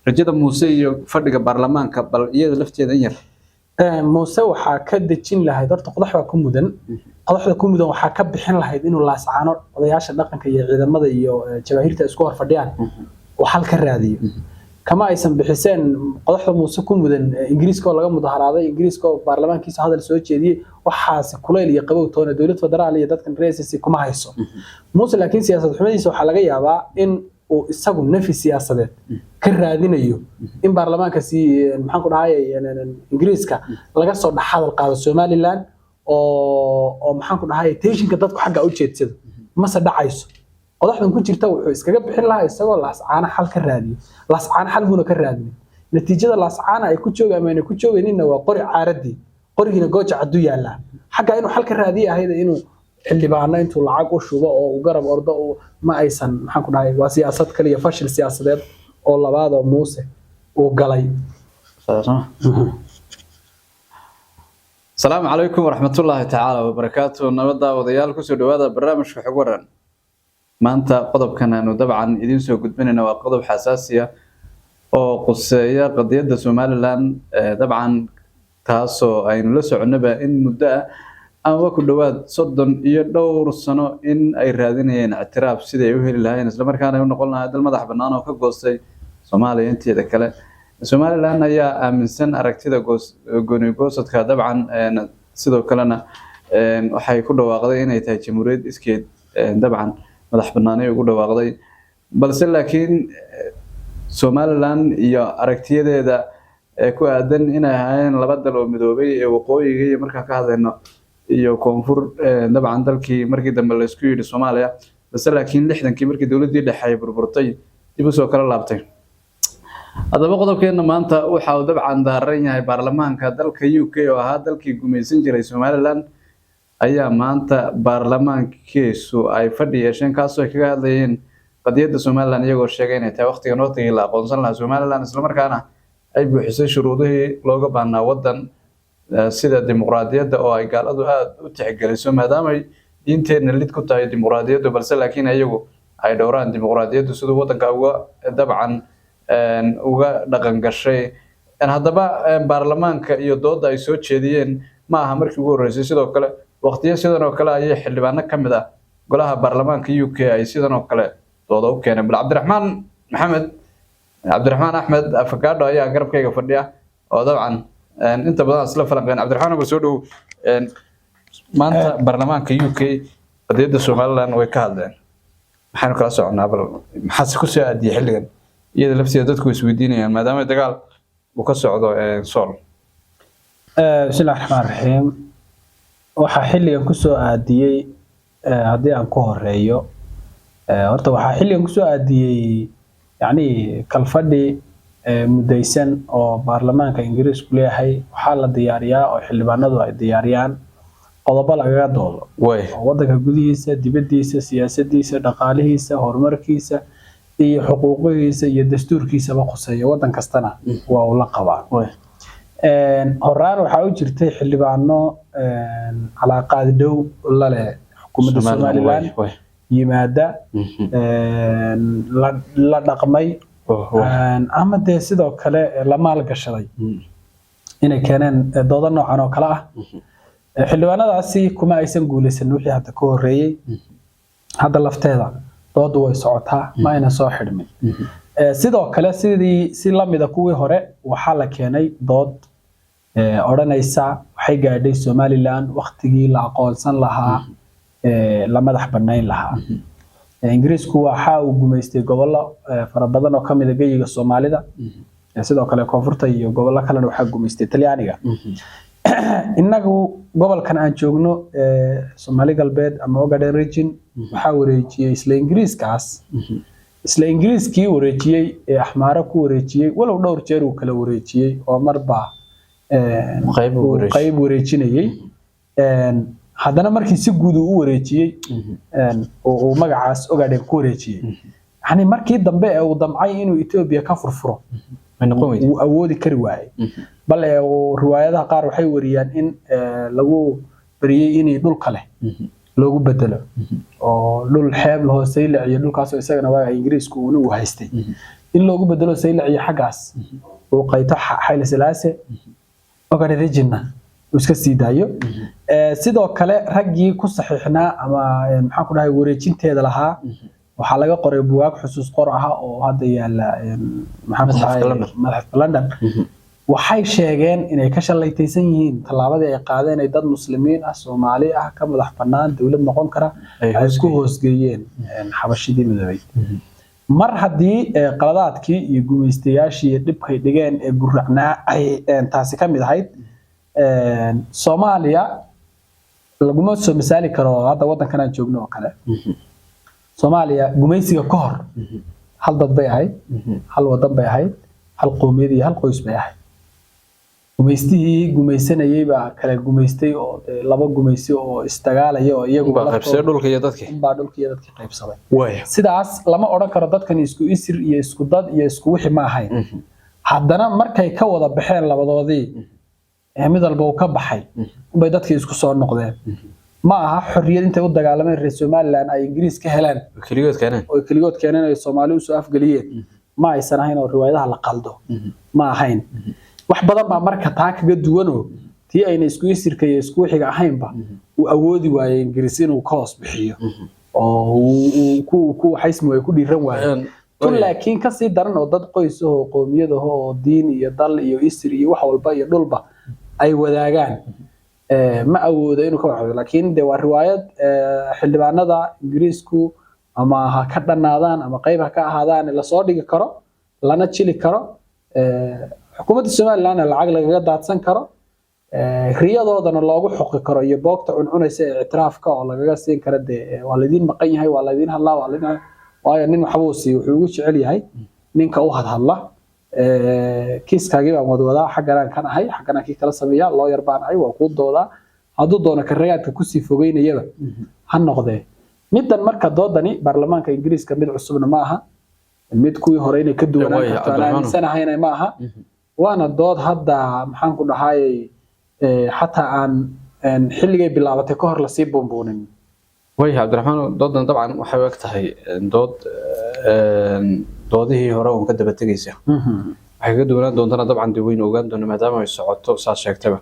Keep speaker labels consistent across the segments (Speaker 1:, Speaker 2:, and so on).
Speaker 1: rajada Muuse iyo fadhiga baarlamaanka bal iyada lafteeda in yar
Speaker 2: Muuse waxaa ka dejin lahayd horta qodaxda ku mudan waxaa ka bixin lahayd inuu laascaano odayaasha dhaqanka iyo ciidamada iyo jawaahirta isku hor fadhiyaan oo xal ka raadiyo kama aysan bixiseen qodaxda Muuse ku mudan Ingiriiska oo laga mudaharaaday Ingiriiska oo baarlamaankiisa hadal soo jeediyay waxaas kuleyl iyo qabow toona dawladda federaal iyo dadkan reesisi kuma hayso Muuse laakiin siyaasad xumadiisa waxaa laga yaabaa in uu isagu nafi siyaasadeed ka raadinayo in baarlamaanka si maxaan ku dhahay Ingiriiska laga soo dhaxal qaado Somaliland oo maxaan ku dhahay tensionka dadku xagga u jeedsado ma sadacayso qodaxdan ku jirta wuxuu iskaga bixin lahaa isagoo laascaana xal ka raadiyo laascaana xal buu ka raadin natiijada laascaana ay ku joogaan ku joogeenina waa qori caaradii qorigiina gooja cadu yaala xagga inuu xal ka raadiyo ahayda inuu xildhibaano intuu lacag u shubo oo u garab ordo oo ma aysan maxaan ku dhahay waa siyaasad kale iyo fashil siyaasadeed oo labaad oo Muuse uu galay
Speaker 1: السلام عليكم ورحمة الله تعالى وبركاته نبدأ وضيال كسر هذا برنامج في حوارنا ما أنت قضب كان إنه طبعا إذن سو قد مننا وقضب حساسية أو قصية قضية سوماليلاند طبعا تاسو أين لسه عنبا إن مدة أما كل واد صدن يدور السنة إن أي رادين اعتراف سيدي يوهي لهاي نسل مركانا ونقولنا هذا المدح بنانا وكقصي سومالي أنت ذكلا Somaliland ayaa aaminsan aragtida gooni-goosadka dabcan sidoo kalena waxay ku dhawaaqday inay tahay jamhuuriyad iskeed dabcan madax banaanay ugu dhawaaqday balse laakiin Somaliland iyo aragtiyadeeda ku aadan inay ahaayeen laba dal oo midoobay ee waqooyiga iyo marka ka hadlayno iyo koonfur dabcan dalkii markii dambe la isku yiri Soomaaliya balse laakiin 60kii markii dawladii dhexe burburtay dib u soo kala laabtay هذا بقول كأنه ما أنت وحاول طبعا دارين هاي برلمان كدل كيوكي وهذا الكي جميسين جري سوماليلاند أيام ما أنت برلمان كيسو أي فدي عشان كاسو كذين قضية سوماليلاند يقول شيئين توقتي نوتي لا قنصلنا سوماليلاند إسلام كنا أي بحث شروطه لوجب أن وطن سيد الديمقراطية أو أي قال هذا وتحقق السوم هذا ما ينتهي اللي تكون تاي الديمقراطية بس لكن أيوه أي دوران الديمقراطية سيد وطن كأوه طبعا uga dhaqan gashay hadaba baarlamaanka iyo dooda ay soo jeediyeen ma aha markii ugu horeysay sidoo kale waqtiyo sidan oo kale ay xildhibaano kamid ah golaha baarlamaanka UK ay sidan oo kale dooda u keenay bal Cabdiraxmaan Axmed Afakaado ayaa garabkayga fadhiya oo dabcan inta badan isla falanqeen Cabdiraxmaan ugu soo dhow maanta baarlamaanka UK qadiyada Somaliland way ka hadleen maxaan kala soconaa bal maxaa ku soo aadiyay xilligan iyada lafteeda dadku isweydiinayaan maadaama dagaal uu ka socdo sool
Speaker 2: bismillaahir rahmaanir rahiim waxa xilligan ku soo aadiyay hadii aan ku horeeyo horta waxa xilligan ku soo aadiyay yani kalfadhi mudaysan oo baarlamaanka Ingiriisku leeyahay waxa la diyaariyaa oo xildhibaanadu ay diyaariyaan qodobo laga doodo wadanka gudihiisa dibadiisa siyaasaddiisa dhaqaalihiisa horumarkiisa iyo xuquuqihiisa iyo dastuurkiisa ba qoseeyo wadan kastana waa uu la qabaa horaan waxa uu jirtay xildhibaano calaaqaad dhow la leh xukuumadda Somaliland yimaada la dhaqmay ama de sidoo kale la maal gashaday inay keeneen doodo noocan oo kala ah xildhibaanadaasi kuma aysan guuleysan wixii hadda ka horeeyay hadda lafteeda doodu way socotaa ma ayna soo xidhmin sidoo kale si lamida kuwii hore waxa la keenay dood oranaysa waxay gaadhay Somaliland waqtigii la aqoonsan lahaa la madax banayn lahaa Ingiriisku waxa uu gumeystay gobollo fara badan oo kamid ah geeyiga Soomaalida sidoo kale koonfurta iyo gobollo kale waxa gumeystay Talyaaniga inagu gobolkan aan joogno Soomaali galbeed ama Ogaden region waxa wareejiyay isla Ingiriiskii wareejiyay Axmaara ku wareejiyay walow dhowr jeer uu kala wareejiyay oo marba qayb wareejinayay haddana markii si guud u wareejiyay oo magacaas Ogaden ku wareejiyay yani markii dambe uu damcay inuu Ethiopia ka furfuro uu awoodi kari waayay bal riwaayadaha qaar waxay wariyaan in lagu bariyay inay dhul kale loogu bedelo oo dhul xeeb la hoosay iyo dhulkaas oo isagana waa Ingiriisku uu haystay in loogu bedelo saylaciyo xaggaas uu qayto Haile Selassie ogaadajina uu iska sii daayo sidoo kale raggii ku saxiixnaa ama maxaan ku dhahay wareejinteeda lahaa waxaa laga qoray buugaag xusuus qor ah oo hadda yaala maxaan ku dhahay madaxda London waxay sheegeen inay ka shalaytaysan yihiin talaabadii ay qaadeen ay dad muslimiin ah Soomaali ah ka madax banaan dawlad noqon kara ay isku hoosgeeyeen xabashidii midoobay mar haddii qaladaadkii iyo gumaystayaashii dhibkay dhigeen ee guracnaa ay taasi ka mid ahayd Soomaaliya laguma soo misaali karo hadda wadankan aan joogno oo kale Soomaaliya gumaysiga ka hor hal dad bay ahayd hal wadan bay ahayd hal qowmiyad iyo hal qoys bay ahayd gumaystii gumaysanayay baa kala gumaystay oo laba gumaysi oo istagaalaya oo iyagu
Speaker 1: baa qaybsaday dhulka iyo dadkii
Speaker 2: qaybsaday sidaas lama oran karo dadkan isku isir iyo isku dad iyo isku wixii ma ahayn haddana markay ka wada baxeen labadoodii mid walba uu ka baxay bay dadkii isku soo noqdeen ma aha xorriyad intay u dagaalameen reer Somaliland ay Ingiriis ka heleen kaligood keeneen ay Soomaali u soo afgaliyeen ma aysan ahayn oo riwaayadaha la qaldo ma ahayn wax badan baa marka taa kaga duwan oo tii ayna isku isirka iyo isku wixiga ahaynba uu awoodi waayay Ingiriis inuu ka hoos bixiyo oo ku xismi way ku dhiiran waayeen laakiin ka sii daran oo dad qoys oo qowmiyad oo diin iyo dal iyo isir iyo wax walba iyo dhulba ay wadaagaan ma awoodo inuu ka waxo laakiin de waa riwaayad xildhibaanada Ingiriisku ama ha ka dhanaadaan ama qayb ha ka ahaadaan la soo dhigi karo lana jili karo xukuumadda Soomaaliland lacag lagaga daadsan karo riyadoodana loogu xoqi karo iyo boogta cuncunaysa ee ictiraafka oo lagaga siin karo de waa ladin maqan yahay waa ladin hadlaa waa ladin waayo nin maxbuusi wuxuu ugu jecel yahay ninka u hadla kiiskaagii baan wadwadaa xaggan kan ahay xaggan kii kala sameeya lawyer baan ahay waa ku doodaa hadduu doono karagaadka ku sii fogeynayaba ha noqdee midan marka doodani baarlamaanka Ingiriiska mid cusubna ma aha mid kuwii hore inay ka duwanaan karto aaminsanahayna ma aha waana dood hadda maxaan ku dhahay xataa aan xilligay bilaabatay ka hor la sii boonboonin
Speaker 1: way Cabdiraxmaan doodan dabcan waxay u egtahay doodihii hore oo ka daba tagaysa waxay ka duwanaan doontana dabcan weyn ogaan doona maadaama ay socoto saas sheegtaba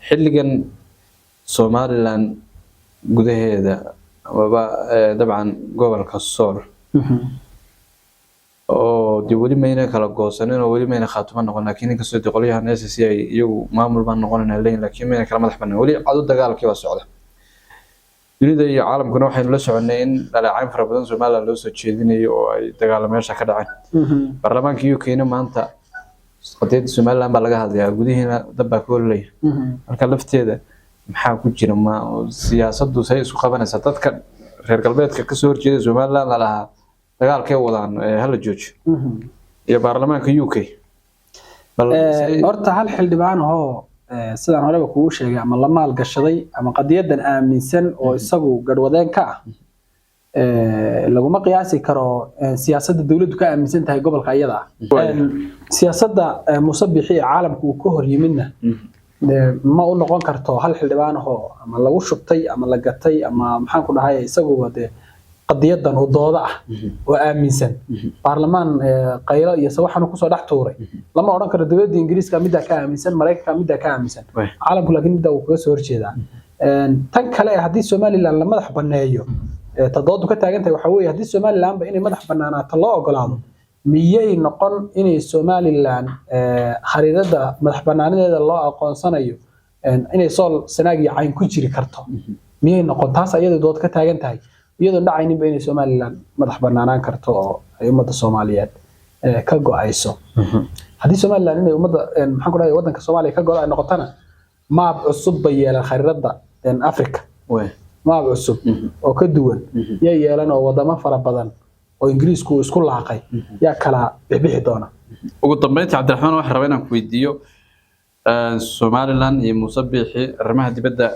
Speaker 1: xilligan Somaliland gudaheeda waba dabcan gobolka Sool oo di wali mayna kala goosaneen oo wali mayna khaatuma noqon laakiin inka soo qolyaha NSC ay iyagu maamul baan noqonayna leeyahay laakiin mayna kala madax banaan wali cadu dagaalkii waa socda dunida iyo caalamkuna waxaynu la soconay in dhaleecayn fara badan Soomaaliland loo soo jeedinayo oo ay dagaalameesha ka dhaceen baarlamaanka UK maanta qadiyada Soomaaliland baa laga hadlayaa gudihiina dab baa ka hoolay marka lafteeda maxaa ku jira ma siyaasaddu say isku qabanaysaa dadka reer galbeedka ka soo horjeeda Soomaaliland laha dagaalkay wadaan hal jooji iyo baarlamaanka UK
Speaker 2: horta hal xildhibaan oo sidaan horeba kugu sheegay ama la maal gashaday ama qadiyadan aaminsan oo isagu gadwadeen ka ah laguma qiyaasi karo siyaasadda dawladdu ka aaminsan tahay gobolka iyada siyaasadda musabixi caalamku uu ka hor yimidna ma u noqon karto hal xildhibaan oo ama lagu shubtay ama la gatay ama maxaan ku dhahay isagu wade qadiyadan oo dooda ah oo aaminsan baarlamaan qaylo iyo sawaxan ku soo dhax tuuray lama oran karo dawladda Ingiriiska midda ka aaminsan Mareykanka midda ka aaminsan caalamku laakiin midda uu ka soo horjeedaa tan kale hadii Somaliland la madax baneeyo tadoodu ka taagantahay waxa weeye hadii Somaliland ba inay madax banaanaato loo ogolaado miyay noqon inay Somaliland khariidada madax banaanadeeda loo aqoonsanayo inay Sool Sanaag iyo Cayn ku jiri karto miyay noqon taas ayada dood ka taagan tahay iyadoo dhacaynin ba inay Somaliland madax banaanaan karto oo ay ummadda Soomaaliyeed ka go'ayso hadii Somaliland inay ummadda maxaan ku dhahay wadanka Soomaaliya ka go'ay noqotana maab cusub bay yeelan khariidada Afrika maab cusub oo ka duwan yeelan oo wadamo fara badan oo Ingiriisku isku laaqay yaa kala bixi doona
Speaker 1: ugu dambeyntii Cabdiraxmaan waxaan rabaa inaan ku weydiiyo Somaliland iyo musabixi arrimaha dibadda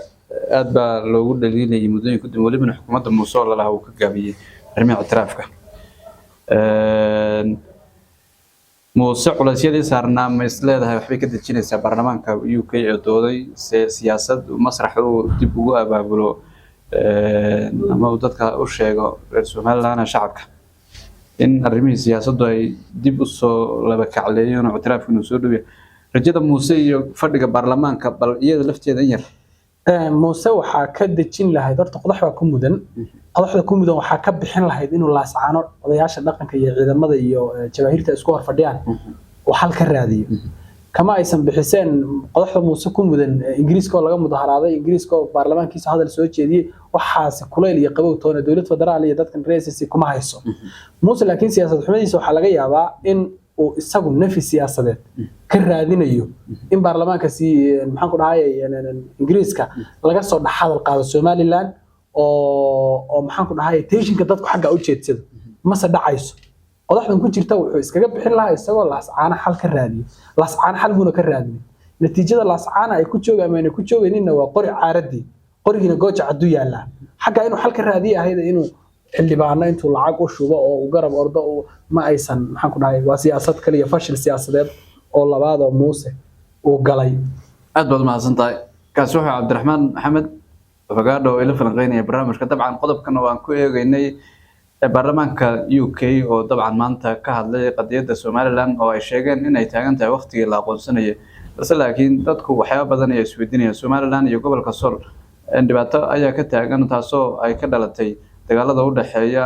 Speaker 1: aad baa loogu dhaliilay mudooyinka dib waliba xukuumadda Muuse oo la uu ka gaabiyay arrimaha ictiraafka Muuse culaysyadii saarnaa ma isleedahay waxbay ka dejinaysaa baarlamaanka UK ee dooday siyaasad masrax uu dib ugu abaabulo ama dadka u sheego reer Somaliland shacabka in arrimihii siyaasaddu ay dib u soo laba kacleeyeen oo ictiraafka inuu soo dhaweeyo rajada muuse iyo fadhiga baarlamaanka bal iyada lafteeda in yar
Speaker 2: muuse waxaa ka dejin lahayd horta qodax baa ku mudan qodaxda ku mudan waxaa ka bixin lahayd inuu laascaano odayaasha dhaqanka iyo ciidamada iyo jabaahiirta isku hor fadhiyaan oo xal ka raadiyo kama aysan bixiseen qodaxda muuse ku mudan ingiriiska oo laga mudaharaaday ingiriiska oo baarlamaankiisa hadal soo jeediyay waxaas kuleyl iyo qabow toona dawlad federaal iyo dadkan reesisi kuma hayso muuse laakiin siyaasad xumadiisa waxaa laga yaabaa in uu isagu nafi siyaasadeed ka raadinayo in baarlamaanka si maxaan ku dhahay ingiriiska laga soo dhaxadal qaado Somaliland oo maxaan ku dhahay tensionka dadku xagga u jeedsado mase dhacayso qodaxdan ku jirta wuxuu iskaga bixin lahaa isagoo laascaana xal ka raadiyo laascaana xal buu ka raadiyo natiijada laascaana ay ku joogaan ku joogeenina waa qori caaradii qorigiina gooja cadu yaala xagga inuu xal ka raadiyo ahayd inuu xildhibaano intuu lacag u shubo oo u garab ordo ma aysan maxaan ku dhahay waa siyaasad kale iyo fashil siyaasadeed oo labaad oo muuse uu galay
Speaker 1: aad baad mahadsantahay kaas wuxuu Cabdiraxmaan Maxamed Afagaadho oo ila falanqeynaya barnaamijka dabcan qodobkan oo aan ku eegaynay baarlamaanka UK oo dabcan maanta ka hadlay qadiyadda Somaliland oo ay sheegeen in ay taagan tahay waqtigii la aqoonsanayay balse laakiin dadku waxyaabo badan ay isweydiinayaan Somaliland iyo gobolka Sool dhibaato ayaa ka taagan taasoo ay ka dhalatay dagaalada u dhaxeeya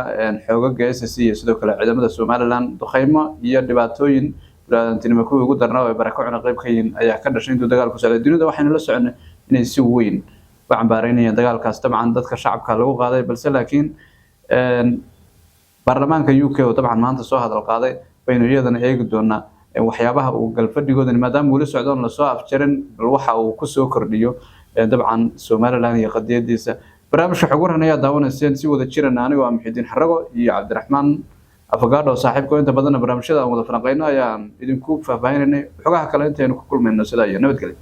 Speaker 1: xoogagga SSC iyo sidoo kale ciidamada Somaliland duqeymo iyo dhibaatooyin bini'aadantinimo kuwa ugu darnaa oo barako cuna qayb ka yihiin ayaa ka dhashay intuu dagaalku socday dunida waxayna la soconay inay si weyn u cambaareynayaan dagaalkaas dabcan dadka shacabka lagu qaaday balse laakiin baarlamaanka UK oo dabcan maanta soo hadal qaaday baynu iyadana eegi doonaa waxyaabaha uu galfadhigooda maadaama uu la socdoon la soo afjarin bal waxa uu ku soo kordhiyo dabcan Somaliland iyo qadiyadiisa barnaamijka xog waran ayaa daawanayseen si wada jirana aniga waa Muxidiin Xarago iyo Cabdiraxmaan Afagaadho saaxiibkoo inta badan barnaamijyada aan wada falanqeyno ayaan idinku faahfaahinay xogaha kale inta aynu ku kulmayno sida iyo nabadgelyo